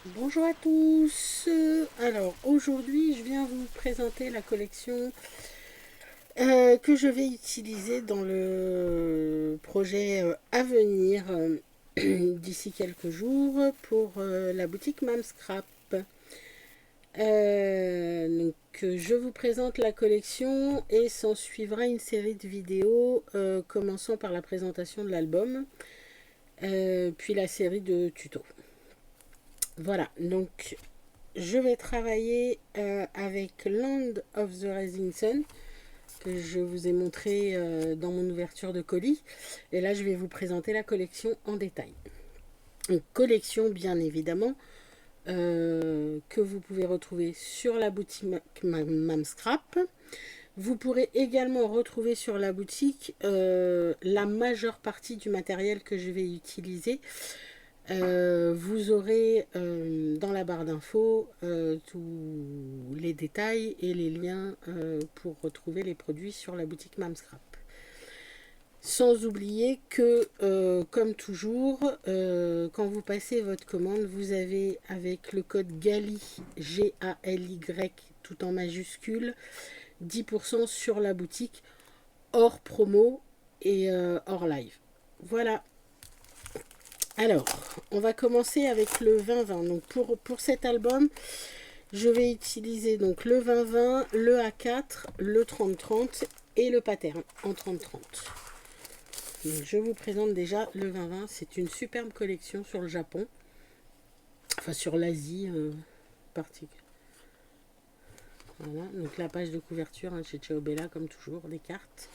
Bonjour à tous. Alors aujourd'hui je viens vous présenter la collection que je vais utiliser dans le projet à venir d'ici quelques jours pour la boutique Mam Scrap. Je vous présente la collection et s'en suivra une série de vidéos commençant par la présentation de l'album, puis la série de tutos. Voilà, donc je vais travailler avec Land of the Rising Sun, que je vous ai montré dans mon ouverture de colis. Et là, je vais vous présenter la collection en détail. Une collection, bien évidemment, que vous pouvez retrouver sur la boutique Mam Scrap. Vous pourrez également retrouver sur la boutique la majeure partie du matériel que je vais utiliser. Vous aurez dans la barre d'infos tous les détails et les liens pour retrouver les produits sur la boutique Mam Scrap. Sans oublier que, comme toujours, quand vous passez votre commande, vous avez avec le code GALY, G-A-L-Y, tout en majuscule, 10% sur la boutique, hors promo et hors live. Voilà. Alors, on va commencer avec le 20-20. Donc pour cet album, je vais utiliser donc le 20-20, le A4, le 30-30 et le pattern en 30-30. Je vous présente déjà le 20-20. C'est une superbe collection sur le Japon. Enfin, sur l'Asie particulièrement. Voilà, donc la page de couverture chez Ciao Bella, comme toujours, des cartes.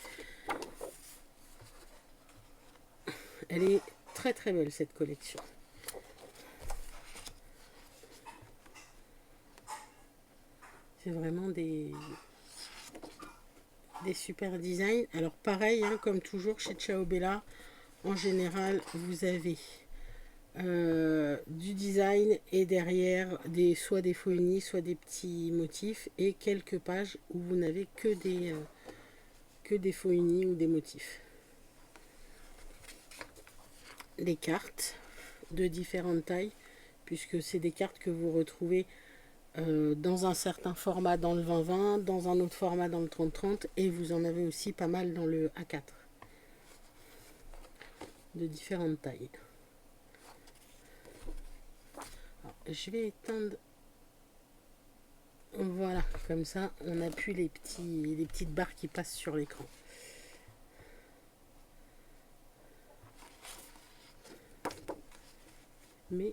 Elle est très très belle cette collection. C'est vraiment des super designs. Alors pareil, comme toujours chez Ciao Bella, en général, vous avez du design et derrière soit des faux unis, soit des petits motifs et quelques pages où vous n'avez que des faux unis ou des motifs. Les cartes de différentes tailles, puisque c'est des cartes que vous retrouvez dans un certain format dans le 20-20, dans un autre format dans le 30-30, et vous en avez aussi pas mal dans le A4, de différentes tailles. Alors, je vais éteindre. Voilà, comme ça, on n'a plus les petites barres qui passent sur l'écran. Mais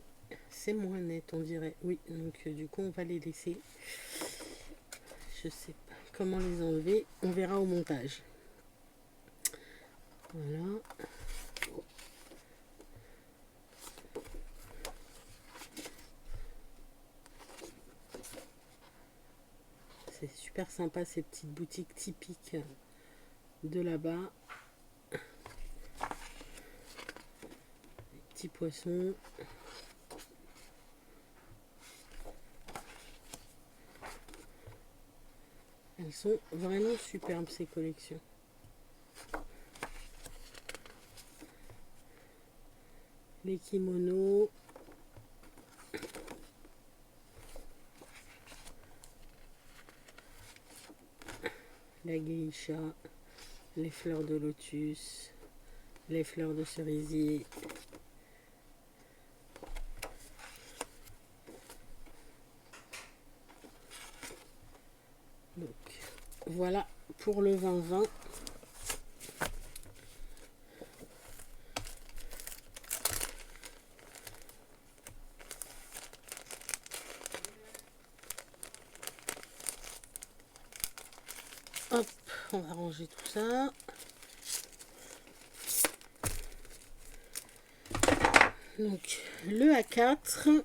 c'est moins net, on dirait. Oui, donc du coup, on va les laisser. Je sais pas comment les enlever. On verra au montage. Voilà. C'est super sympa ces petites boutiques typiques de là-bas. Les petits poissons. Elles sont vraiment superbes ces collections. Les kimonos. La geisha. Les fleurs de lotus. Les fleurs de cerisier. Donc voilà pour le 20-20. Hop, on va ranger tout ça. Donc le A4.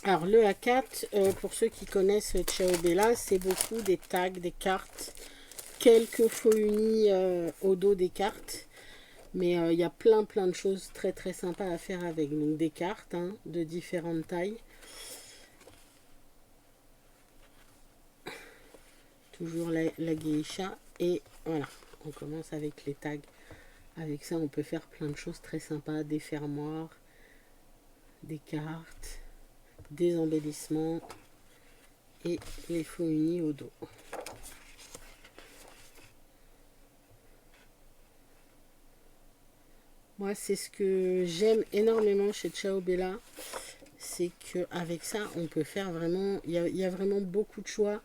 Alors le A4, pour ceux qui connaissent Ciao Bella, c'est beaucoup des tags, des cartes, quelques faux unis au dos des cartes. Mais il y a plein de choses très très sympas à faire avec. Donc des cartes de différentes tailles. Toujours la geisha. Et voilà, on commence avec les tags. Avec ça, on peut faire plein de choses très sympas. Des fermoirs, des cartes. des embellissements et les faux unis au dos. Moi, c'est ce que j'aime énormément chez Ciao Bella, c'est qu'avec ça, on peut faire vraiment, il y a vraiment beaucoup de choix,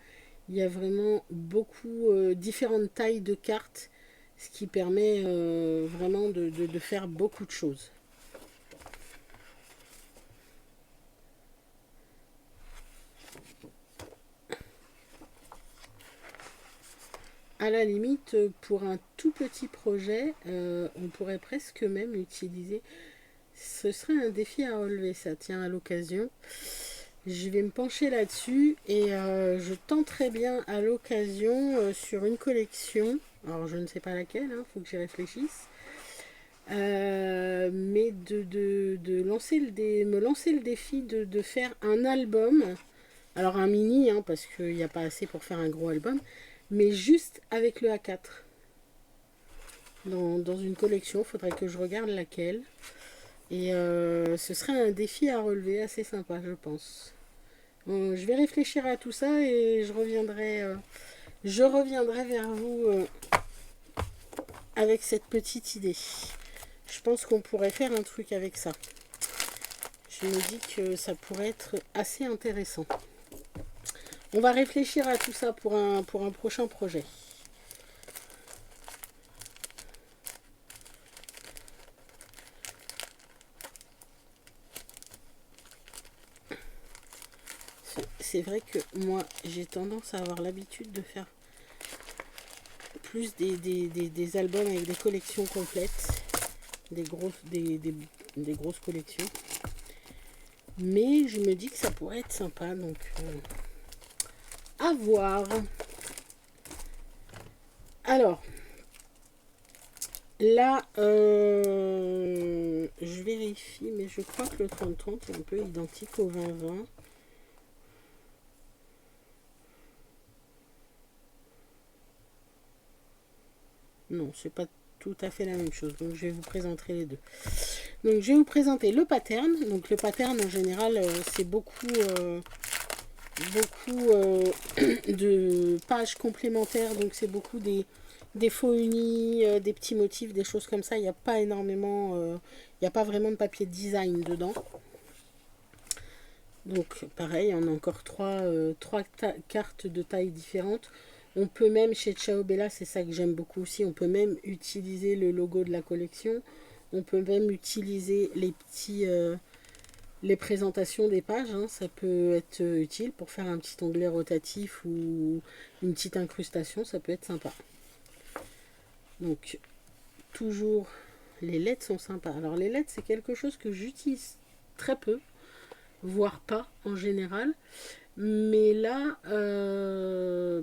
il y a vraiment beaucoup différentes tailles de cartes, ce qui permet vraiment de faire beaucoup de choses. À la limite, pour un tout petit projet, on pourrait presque même utiliser. Ce serait un défi à relever, ça tient à l'occasion. Je vais me pencher là-dessus et je tenterai bien à l'occasion sur une collection. Alors je ne sais pas laquelle, il faut que j'y réfléchisse. Mais me lancer le défi de faire un album. Alors un mini, parce qu'il n'y a pas assez pour faire un gros album, mais juste avec le A4. Dans une collection, il faudrait que je regarde laquelle. Et ce serait un défi à relever assez sympa, je pense. Je vais réfléchir à tout ça et je reviendrai vers vous avec cette petite idée. Je pense qu'on pourrait faire un truc avec ça. Je me dis que ça pourrait être assez intéressant. On va réfléchir à tout ça pour un prochain projet. C'est vrai que moi, j'ai tendance à avoir l'habitude de faire plus des albums avec des collections complètes, des grosses collections. Mais je me dis que ça pourrait être sympa, donc à voir. Alors, là, je vérifie, mais je crois que le 30-30 est un peu identique au 20-20. Non, c'est pas tout à fait la même chose. Donc je vais vous présenter les deux. Donc je vais vous présenter le pattern. Donc le pattern en général, c'est beaucoup de pages complémentaires. Donc c'est beaucoup des faux unis, des petits motifs, des choses comme ça. Il n'y a pas énormément, il n'y a pas vraiment de papier design dedans. Donc pareil, on a encore trois cartes de taille différentes. On peut même, chez Ciao Bella, c'est ça que j'aime beaucoup aussi, on peut même utiliser le logo de la collection. On peut même utiliser les présentations des pages. Ça peut être utile pour faire un petit onglet rotatif ou une petite incrustation, ça peut être sympa. Donc, toujours, les LED sont sympas. Alors les LED, c'est quelque chose que j'utilise très peu, voire pas en général. Mais là,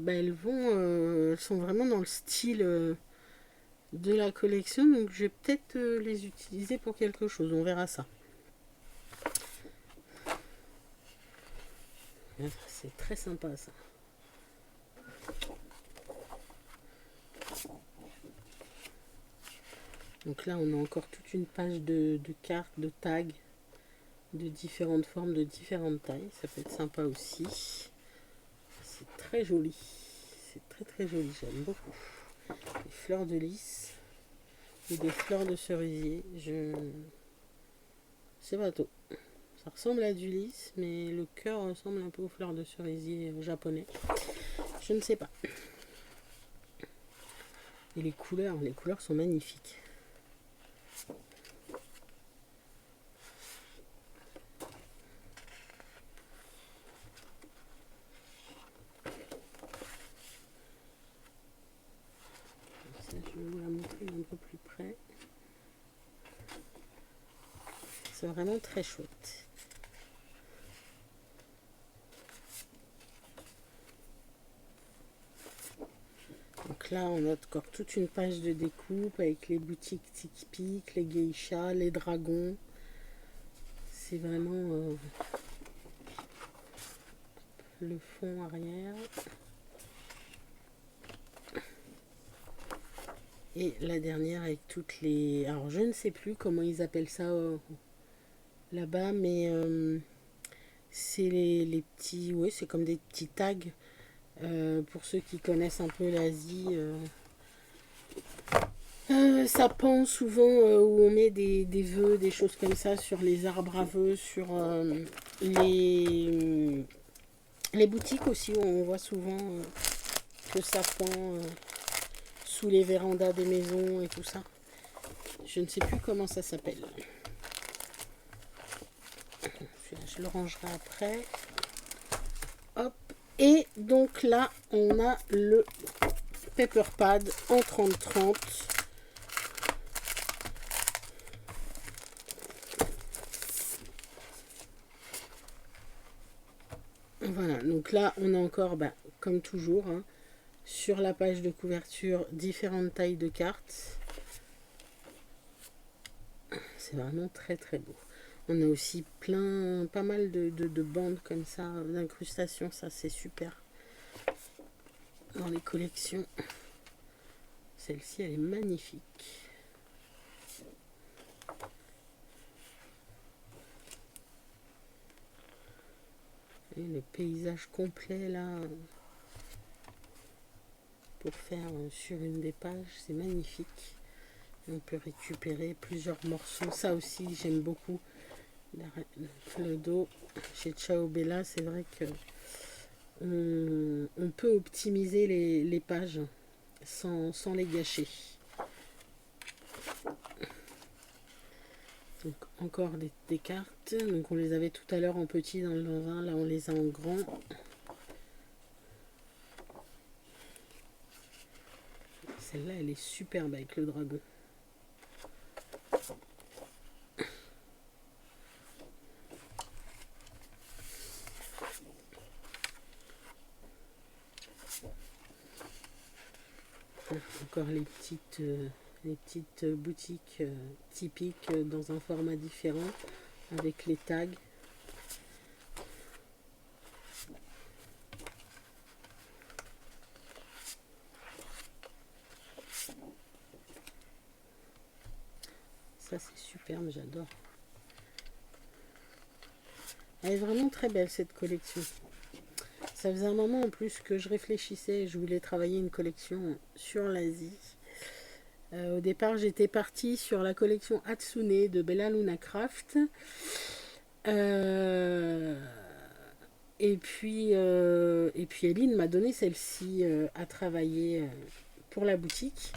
elles sont vraiment dans le style de la collection, donc je vais peut-être les utiliser pour quelque chose, on verra ça. C'est très sympa ça. Donc là, on a encore toute une page de cartes, de tags, de différentes formes, de différentes tailles. Ça peut être sympa aussi. C'est très joli. C'est très très joli, j'aime beaucoup. Les fleurs de lys et des fleurs de cerisier. C'est pas tout. Ça ressemble à du lys, mais le cœur ressemble un peu aux fleurs de cerisier japonais. Je ne sais pas. Et les couleurs sont magnifiques. Ça, je vais vous la montrer un peu plus près. C'est vraiment très chouette. Donc là, on a encore toute une page de découpe avec les boutiques typiques, les geishas, les dragons. C'est vraiment le fond arrière. Et la dernière avec toutes les... Alors, je ne sais plus comment ils appellent ça là-bas, mais C'est les petits, ouais, c'est comme des petits tags. Pour ceux qui connaissent un peu l'Asie, ça pend souvent où on met des vœux, des choses comme ça sur les arbres à vœux, sur les boutiques aussi, où on voit souvent que ça pend sous les vérandas des maisons et tout ça. Je ne sais plus comment ça s'appelle. Je le rangerai après. Hop. Et donc là, on a le Paper Pad en 30-30. Voilà, donc là, on a encore, comme toujours, hein, sur la page de couverture, différentes tailles de cartes. C'est vraiment très très beau. On a aussi pas mal de bandes comme ça, d'incrustations, ça c'est super. Dans les collections, celle-ci elle est magnifique. Et le paysage complet là, pour faire sur une des pages, c'est magnifique. On peut récupérer plusieurs morceaux. Ça aussi, j'aime beaucoup. Le dos chez Ciao Bella, c'est vrai que on peut optimiser les pages sans les gâcher. Donc, encore des cartes. Donc, on les avait tout à l'heure en petit dans le vin. Là, on les a en grand. Celle-là, elle est superbe avec le dragon. Encore les petites boutiques typiques dans un format différent avec les tags. Ça c'est superbe, j'adore. Elle est vraiment très belle cette collection. Ça faisait un moment en plus que je réfléchissais, je voulais travailler une collection sur l'Asie. Au départ, j'étais partie sur la collection Hatsune de Bella Luna Craft. Et puis Eline m'a donné celle-ci à travailler pour la boutique.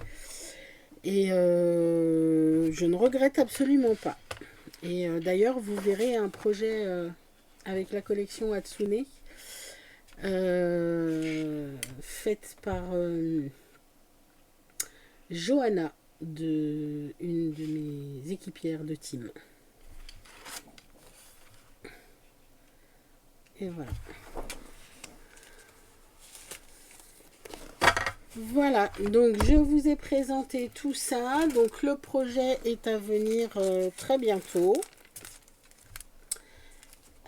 Et je ne regrette absolument pas. Et d'ailleurs, vous verrez un projet avec la collection Hatsune faite par Johanna, une de mes équipières de team. Et voilà. Voilà, donc je vous ai présenté tout ça. Donc le projet est à venir très bientôt.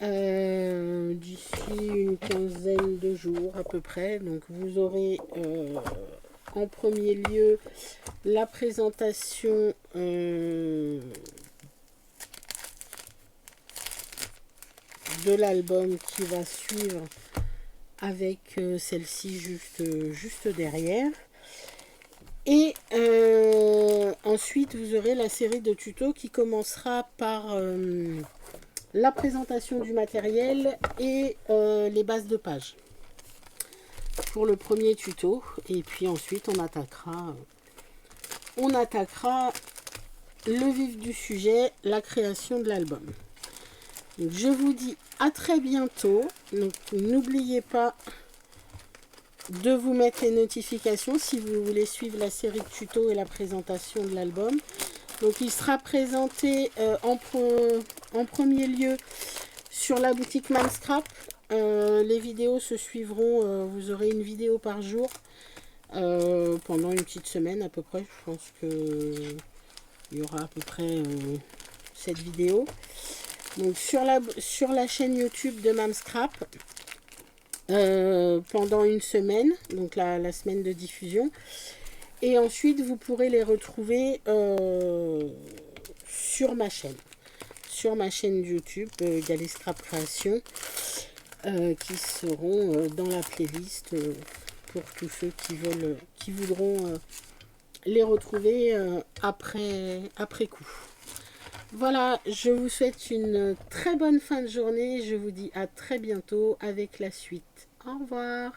D'ici une quinzaine de jours à peu près. Donc vous aurez en premier lieu la présentation de l'album qui va suivre avec celle-ci juste derrière. Et ensuite vous aurez la série de tutos qui commencera par la présentation du matériel et les bases de page pour le premier tuto. Et puis ensuite on attaquera le vif du sujet, la création de l'album. Je vous dis à très bientôt. Donc n'oubliez pas de vous mettre les notifications si vous voulez suivre la série de tutos et la présentation de l'album. Donc il sera présenté en premier lieu sur la boutique Mamscrap. Les vidéos se suivront, vous aurez une vidéo par jour pendant une petite semaine à peu près. Je pense qu'il y aura à peu près 7 vidéos. Donc sur la chaîne YouTube de Mamscrap pendant une semaine, donc la semaine de diffusion. Et ensuite vous pourrez les retrouver sur ma chaîne. sur ma chaîne YouTube Gali Scrap Création, qui seront dans la playlist pour tous ceux qui voudront les retrouver après coup. Voilà, je vous souhaite une très bonne fin de journée. Je vous dis à très bientôt avec la suite. Au revoir.